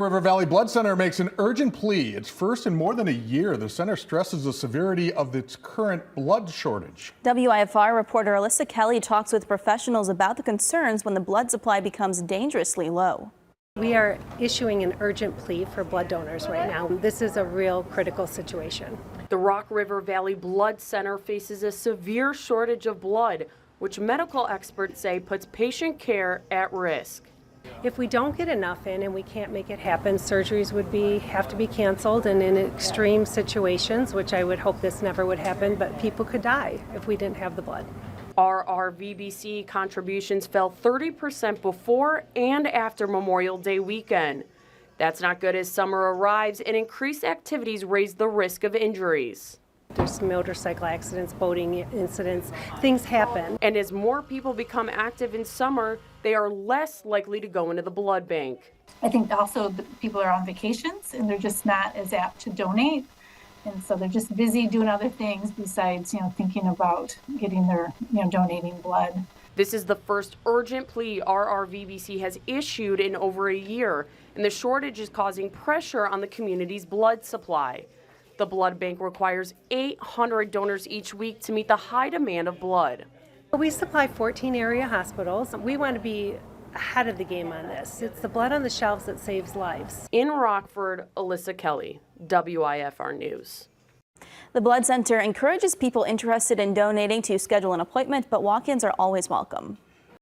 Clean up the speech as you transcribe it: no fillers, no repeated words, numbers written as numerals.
River Valley Blood Center makes an urgent plea. It's first in more than a year. The center stresses the severity of its current blood shortage. WIFR reporter Alyssa Kelly talks with professionals about the concerns when the blood supply becomes dangerously low. We are issuing an urgent plea for blood donors right now. This is a real critical situation. The Rock Valley Blood Center faces a severe shortage of blood, which medical experts say puts patient care at risk. If we don't get enough in and we can't make it happen, surgeries would have to be canceled, and in extreme situations, which I would hope this never would happen, but people could die if we didn't have the blood. RRVBC contributions fell 30% before and after Memorial Day weekend. That's not good as summer arrives and increased activities raise the risk of injuries. There's motorcycle accidents, boating incidents, things happen. And as more people become active in summer, they are less likely to go into the blood bank. I think also people are on vacations and they're just not as apt to donate. And so they're just busy doing other things besides, thinking about getting their, donating blood. This is the first urgent plea RRVBC has issued in over a year, and the shortage is causing pressure on the community's blood supply. The blood bank requires 800 donors each week to meet the high demand of blood. We supply 14 area hospitals. We want to be ahead of the game on this. It's the blood on the shelves that saves lives. In Rockford, Alyssa Kelly, WIFR News. The Blood Center encourages people interested in donating to schedule an appointment, but walk-ins are always welcome.